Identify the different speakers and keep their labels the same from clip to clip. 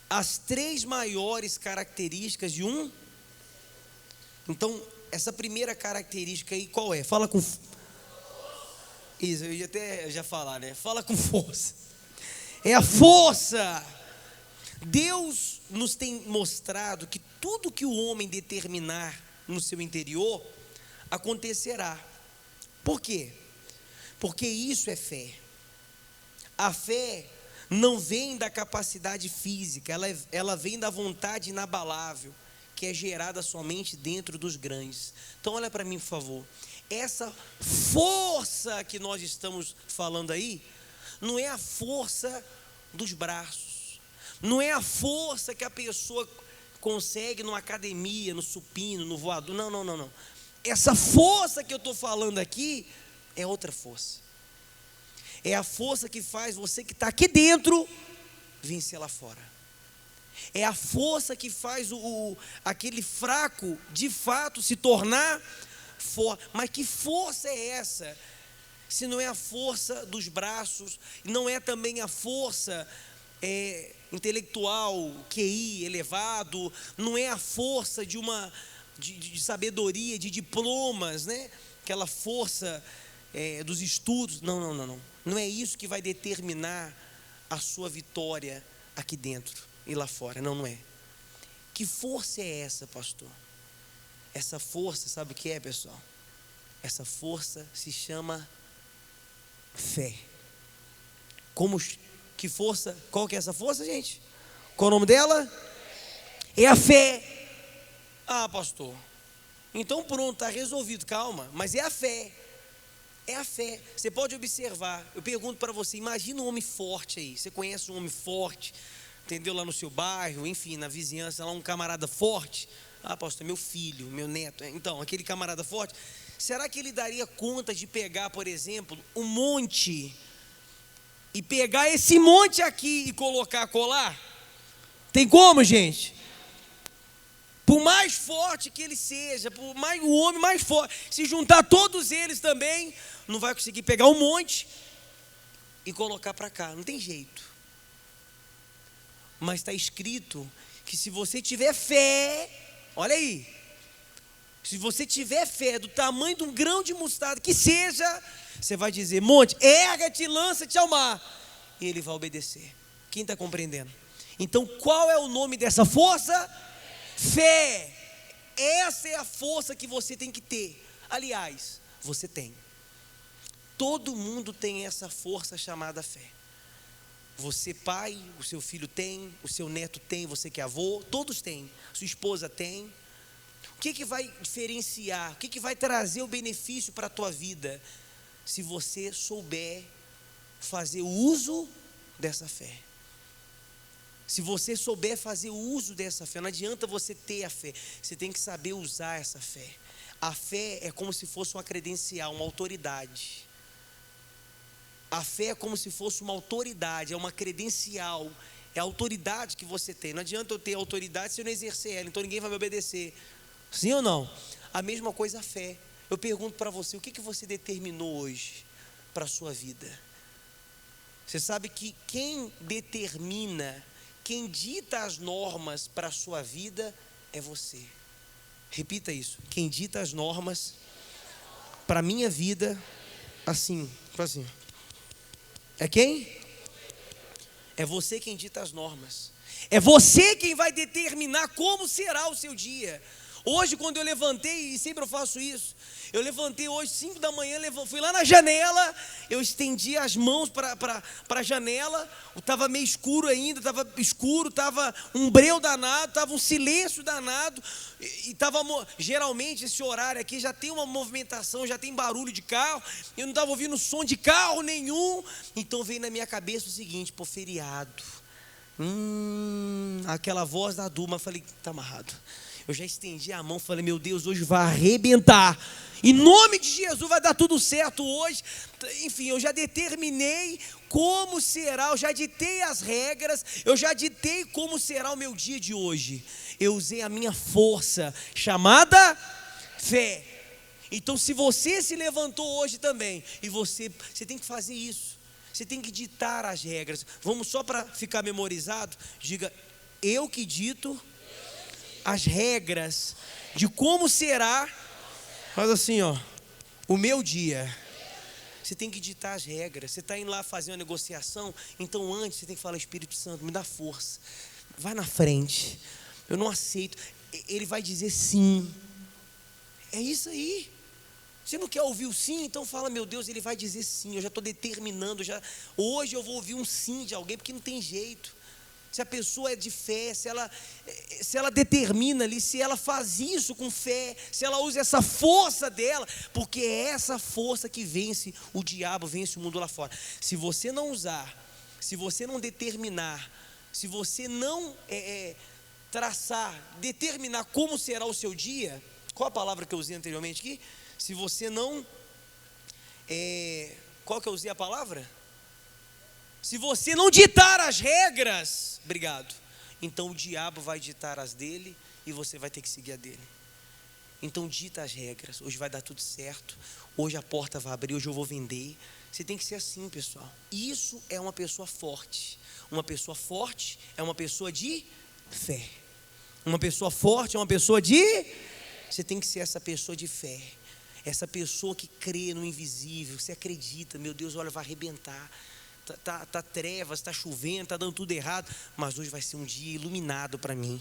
Speaker 1: as 3 maiores características de um. Então, essa primeira característica aí, qual é? Fala com... Isso, eu ia até já falar, né? Fala com força. É a força. Deus nos tem mostrado que tudo que o homem determinar no seu interior, acontecerá. Por quê? Porque isso é fé. A fé não vem da capacidade física, ela vem da vontade inabalável, que é gerada somente dentro dos grandes. Então olha para mim, por favor. Essa força que nós estamos falando aí, não é a força dos braços, não é a força que a pessoa consegue numa academia, no supino, no voador, não. Essa força que eu estou falando aqui, é outra força. É a força que faz você que está aqui dentro, vencer lá fora. É a força que faz aquele fraco, de fato, se tornar forte. Mas que força é essa? Se não é a força dos braços, não é também a força intelectual, QI elevado, não é a força de sabedoria, de diplomas, né? Aquela força dos estudos. Não é isso que vai determinar a sua vitória aqui dentro e lá fora. Não é. Que força é essa, pastor? Essa força, sabe o que é, pessoal? Essa força se chama fé. Que força? Qual que é essa força, gente? Qual o nome dela? É a fé. Ah, pastor, então pronto, está resolvido. Calma, mas é a fé. É a fé. Você pode observar. Eu pergunto para você, imagina um homem forte aí. Você conhece um homem forte, entendeu? Lá no seu bairro, enfim, na vizinhança, lá um camarada forte. Ah, pastor, meu filho, meu neto. Então, aquele camarada forte, será que ele daria conta de pegar, por exemplo, um monte e pegar esse monte aqui e colar? Tem como, gente? Por mais forte que ele seja, o homem mais forte, se juntar todos eles também, não vai conseguir pegar um monte e colocar para cá. Não tem jeito. Mas está escrito que se você tiver fé, olha aí, se você tiver fé do tamanho de um grão de mostarda, que seja, você vai dizer, monte, erga-te e lança-te ao mar, e ele vai obedecer. Quem está compreendendo? Então qual é o nome dessa força? Fé. Essa é a força que você tem que ter. Aliás, você tem. Todo mundo tem essa força chamada fé. Você pai, o seu filho tem, o seu neto tem, você que é avô, todos têm. Sua esposa tem. O que vai diferenciar? O que vai trazer o benefício para a tua vida? Se você souber fazer o uso dessa fé. Se você souber fazer o uso dessa fé, não adianta você ter a fé, você tem que saber usar essa fé. A fé é como se fosse uma credencial, uma autoridade. A fé é como se fosse uma autoridade, é uma credencial, é a autoridade que você tem. Não adianta eu ter autoridade se eu não exercer ela, então ninguém vai me obedecer. Sim ou não? A mesma coisa a fé. Eu pergunto para você, o que você determinou hoje para a sua vida? Você sabe que quem determina, quem dita as normas para a sua vida é você. Repita isso. Quem dita as normas para a minha vida, assim. É quem? É você quem dita as normas. É você quem vai determinar como será o seu dia. Hoje, quando eu levantei, e sempre eu faço isso, eu levantei hoje, 5 da manhã, fui lá na janela, eu estendi as mãos para a janela, estava meio escuro ainda, estava um breu danado, estava um silêncio danado, e estava, geralmente esse horário aqui já tem uma movimentação, já tem barulho de carro, eu não estava ouvindo som de carro nenhum, então veio na minha cabeça o seguinte, feriado, aquela voz da Duma, eu falei, está amarrado. Eu já estendi a mão, falei, meu Deus, hoje vai arrebentar. Em nome de Jesus vai dar tudo certo hoje. Enfim, eu já determinei como será, eu já ditei as regras, eu já ditei como será o meu dia de hoje. Eu usei a minha força, chamada fé. Então, se você se levantou hoje também, e você tem que fazer isso. Você tem que ditar as regras. Vamos só para ficar memorizado, diga, Eu que dito as regras de como será, faz assim, ó, o meu dia. Você tem que ditar as regras. Você está indo lá fazer uma negociação, então antes você tem que falar: Espírito Santo, me dá força, vai na frente, eu não aceito. Ele vai dizer sim. É isso aí. Você não quer ouvir o sim? Então fala: meu Deus, ele vai dizer sim. Eu já estou determinando, hoje eu vou ouvir um sim de alguém, porque não tem jeito. Se a pessoa é de fé, se ela determina ali, se ela faz isso com fé, se ela usa essa força dela, porque é essa força que vence o diabo, vence o mundo lá fora. Se você não usar, se você não determinar, se você não traçar, determinar como será o seu dia, qual a palavra que eu usei anteriormente aqui? Se você não, qual que eu usei a palavra? Se você não ditar as regras, obrigado, então o diabo vai ditar as dele e você vai ter que seguir a dele. Então dita as regras. Hoje vai dar tudo certo, hoje a porta vai abrir, hoje eu vou vender. Você tem que ser assim, pessoal. Isso é uma pessoa forte. Uma pessoa forte é uma pessoa de fé. Uma pessoa forte é uma pessoa de... Você tem que ser essa pessoa de fé, essa pessoa que crê no invisível. Você acredita: meu Deus, olha, vai arrebentar. Tá trevas, está chovendo, está dando tudo errado, mas hoje vai ser um dia iluminado para mim.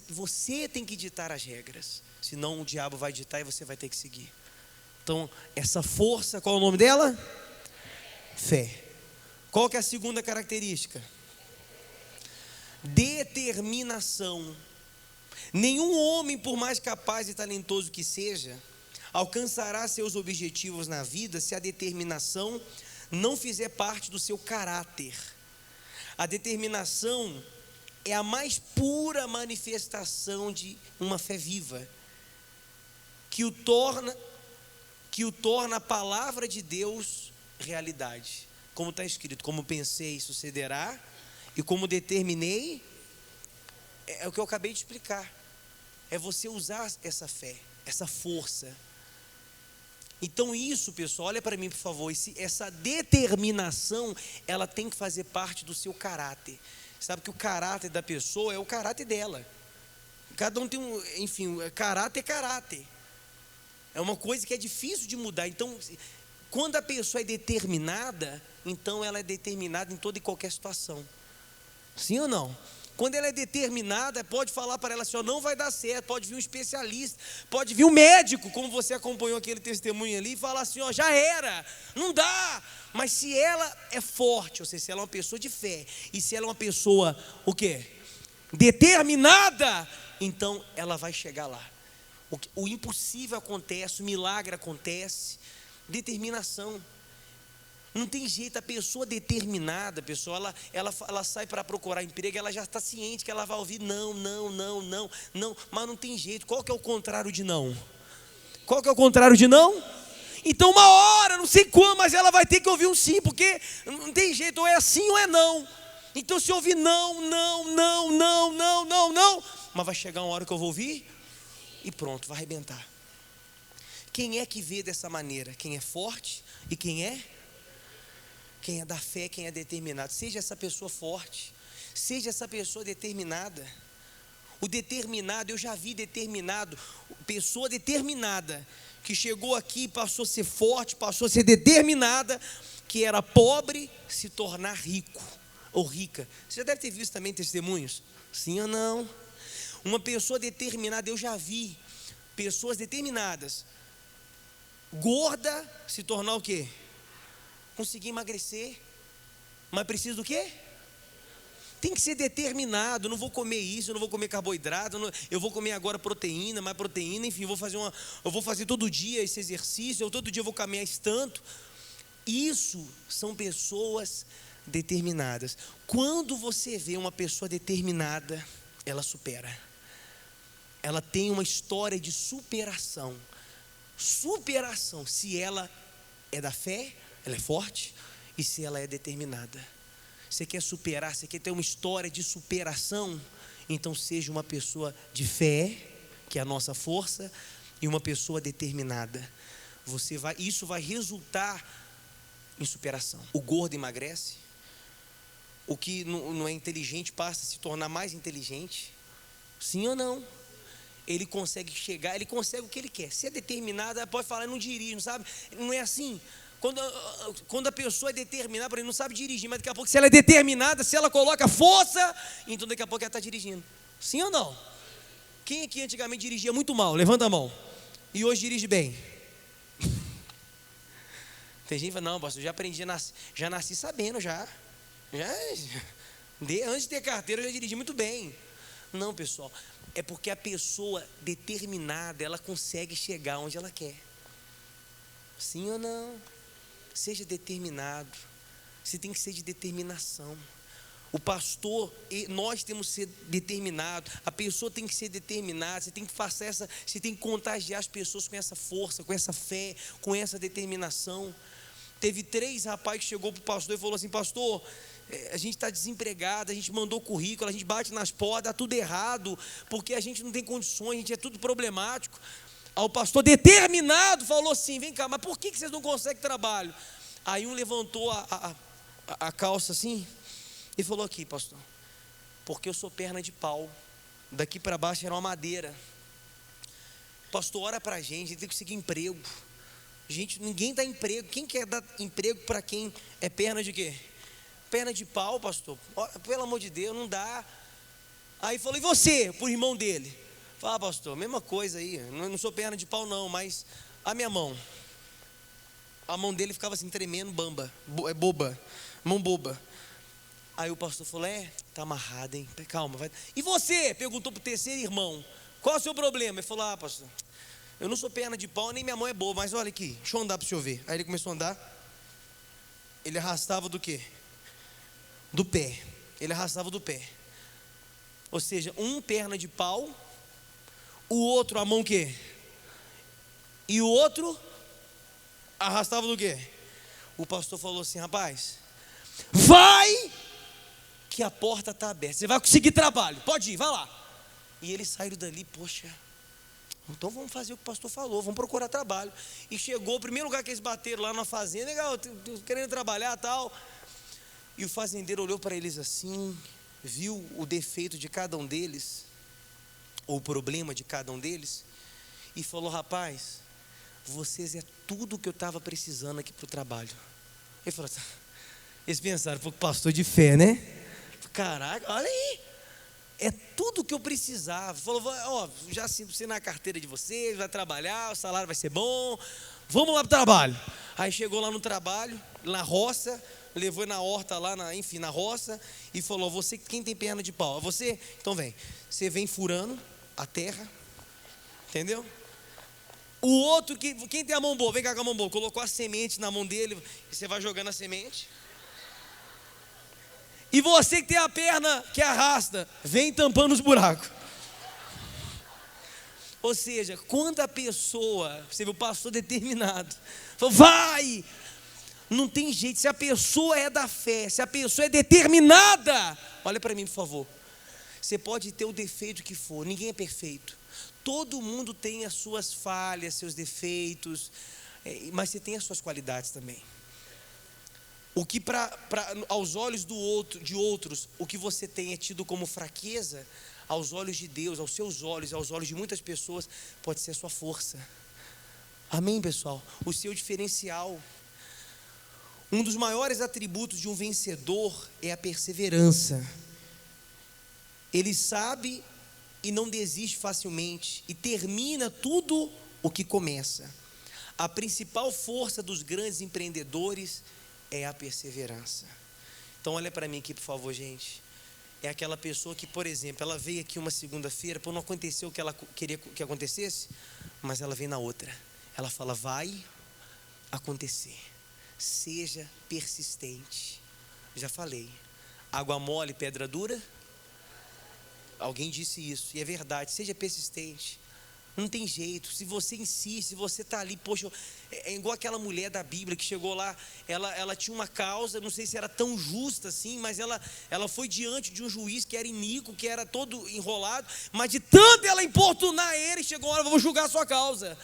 Speaker 1: Você tem que ditar as regras, senão o diabo vai ditar e você vai ter que seguir. Então, essa força, qual é o nome dela? Fé. Qual que é a segunda característica? Determinação. Nenhum homem, por mais capaz e talentoso que seja, alcançará seus objetivos na vida se a determinação não fizer parte do seu caráter. A determinação é a mais pura manifestação de uma fé viva, que o torna a palavra de Deus realidade. Como está escrito: como pensei, sucederá, e como determinei. É o que eu acabei de explicar. É você usar essa fé, essa força. Então isso, pessoal, olha para mim, por favor. Essa determinação, ela tem que fazer parte do seu caráter. Sabe que o caráter da pessoa é o caráter dela. Cada um tem caráter é caráter. É uma coisa que é difícil de mudar. Então, quando a pessoa é determinada, então ela é determinada em toda e qualquer situação. Sim ou não? Quando ela é determinada, pode falar para ela assim: ó, não vai dar certo. Pode vir um especialista, pode vir um médico, como você acompanhou aquele testemunho ali, e falar assim: ó, já era, não dá. Mas se ela é forte, ou seja, se ela é uma pessoa de fé, e se ela é uma pessoa, o quê? Determinada, então ela vai chegar lá. O impossível acontece, o milagre acontece. Determinação. Não tem jeito. A pessoa determinada, pessoal, ela sai para procurar emprego, ela já está ciente que ela vai ouvir não, mas não tem jeito. Qual que é o contrário de não? Qual que é o contrário de não? Então uma hora, não sei quando, mas ela vai ter que ouvir um sim, porque não tem jeito, ou é sim ou é não. Então se ouvir não, mas vai chegar uma hora que eu vou ouvir e pronto, vai arrebentar. Quem é que vê dessa maneira? Quem é forte e quem é da fé, quem é determinado. Seja essa pessoa forte, seja essa pessoa determinada. O determinado, eu já vi determinado, pessoa determinada, que chegou aqui, passou a ser forte, passou a ser determinada, que era pobre, se tornar rico ou rica. Você já deve ter visto também testemunhos? Sim ou não? Uma pessoa determinada, eu já vi pessoas determinadas, gorda, se tornar o quê? Conseguir emagrecer. Mas precisa do quê? Tem que ser determinado. Não vou comer isso, eu não vou comer carboidrato, eu vou comer agora proteína, mais proteína, enfim, eu vou fazer todo dia esse exercício, eu todo dia vou caminhar esse tanto. Isso são pessoas determinadas. Quando você vê uma pessoa determinada, ela supera. Ela tem uma história de superação. Superação, se ela é da fé, ela é forte, e se ela é determinada. Você quer superar, você quer ter uma história de superação? Então seja uma pessoa de fé, que é a nossa força, e uma pessoa determinada. Isso vai resultar em superação. O gordo emagrece, o que não é inteligente passa a se tornar mais inteligente? Sim ou não? Ele consegue chegar, ele consegue o que ele quer. Se é determinado, pode falar, não dirige, não sabe? Não é assim. Quando a pessoa é determinada, por exemplo, não sabe dirigir, mas daqui a pouco, se ela é determinada, se ela coloca força, então daqui a pouco ela está dirigindo. Sim ou não? Quem aqui antigamente dirigia muito mal? Levanta a mão. E hoje dirige bem? Tem gente que fala, não, pastor, já aprendi, já nasci sabendo, antes de ter carteira, eu já dirigi muito bem. Não, pessoal, é porque a pessoa determinada, ela consegue chegar onde ela quer. Sim ou não? Seja determinado. Você tem que ser de determinação. O pastor, nós temos que ser determinados. A pessoa tem que ser determinada. Você tem que contagiar as pessoas com essa força, com essa fé, com essa determinação. Teve 3 rapazes que chegou para o pastor e falou assim: pastor, a gente está desempregado, a gente mandou currículo, a gente bate nas portas, dá tudo errado, porque a gente não tem condições, a gente é tudo problemático. Aí o pastor, determinado, falou assim: vem cá, mas por que vocês não conseguem trabalho? Aí um levantou a calça assim e falou: aqui, pastor, porque eu sou perna de pau, daqui para baixo era uma madeira. Pastor, ora para a gente tem que conseguir emprego. Gente, ninguém dá emprego. Quem quer dar emprego para quem é perna de quê? Perna de pau, pastor. Pelo amor de Deus, não dá. Aí falou: e você? Pro irmão dele. Fala: pastor, mesma coisa aí. Não sou perna de pau não, mas a minha mão. A mão dele ficava assim tremendo, boba. Mão boba. Aí o pastor falou: tá amarrado, hein? Calma, vai. E você? Perguntou pro terceiro irmão: qual é o seu problema? Ele falou: pastor, eu não sou perna de pau, nem minha mão é boa, mas olha aqui, deixa eu andar para o senhor ver. Aí ele começou a andar. Ele arrastava do quê? Do pé. Ele arrastava do pé. Ou seja, um perna de pau, o outro a mão o quê? E o outro arrastava do quê? O pastor falou assim: rapaz, vai que a porta está aberta, você vai conseguir trabalho, pode ir, vai lá. E eles saíram dali: poxa, então vamos fazer o que o pastor falou, vamos procurar trabalho. E chegou, o primeiro lugar que eles bateram lá na fazenda: legal, querendo trabalhar e tal. E o fazendeiro olhou para eles assim, viu o defeito de cada um deles, ou o problema de cada um deles, e falou: rapaz, vocês é tudo que eu estava precisando aqui para o trabalho. Ele falou assim, eles pensaram: pô, pastor de fé, né? Caraca, olha aí, é tudo que eu precisava. Falou: ó, já assinei na carteira de vocês, vai trabalhar, o salário vai ser bom, vamos lá para o trabalho. Aí chegou lá no trabalho, na roça, levou na horta lá, na roça, e falou: você, quem tem perna de pau? Você? Então vem. Você vem furando a terra, entendeu? O outro, quem tem a mão boa? Vem cá com a mão boa. Colocou a semente na mão dele, e você vai jogando a semente. E você que tem a perna que arrasta, vem tampando os buracos. Ou seja, quando a pessoa, você vê o pastor determinado, falou: vai! Não tem jeito. Se a pessoa é da fé, se a pessoa é determinada, olha para mim, por favor. Você pode ter o defeito que for, ninguém é perfeito. Todo mundo tem as suas falhas, seus defeitos, mas você tem as suas qualidades também. O que aos olhos de outros, o que você tem é tido como fraqueza, aos olhos de Deus, aos seus olhos, aos olhos de muitas pessoas, pode ser a sua força. Amém, pessoal? O seu diferencial. Um dos maiores atributos de um vencedor é a perseverança. Ele sabe e não desiste facilmente, e termina tudo o que começa. A principal força dos grandes empreendedores é a perseverança. Então olha para mim aqui, por favor, gente. É aquela pessoa que, por exemplo, ela veio aqui uma segunda-feira, não aconteceu o que ela queria que acontecesse, mas ela vem na outra. Ela fala: vai acontecer. Seja persistente. Já falei, água mole, pedra dura. Alguém disse isso, e é verdade. Seja persistente. Não tem jeito, se você insiste, se você está ali, poxa, é igual aquela mulher da Bíblia que chegou lá, ela tinha uma causa, não sei se era tão justa assim, mas ela foi diante de um juiz que era iníquo, que era todo enrolado, mas de tanto ela importunar ele, chegou uma hora: vou julgar a sua causa.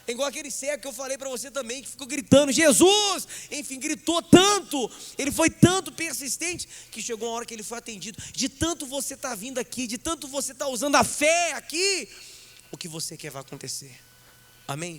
Speaker 1: É igual aquele cego que eu falei para você também, que ficou gritando, Jesus! Enfim, gritou tanto, ele foi tanto persistente, que chegou uma hora que ele foi atendido. De tanto você está vindo aqui, de tanto você está usando a fé aqui, o que você quer vai acontecer. Amém?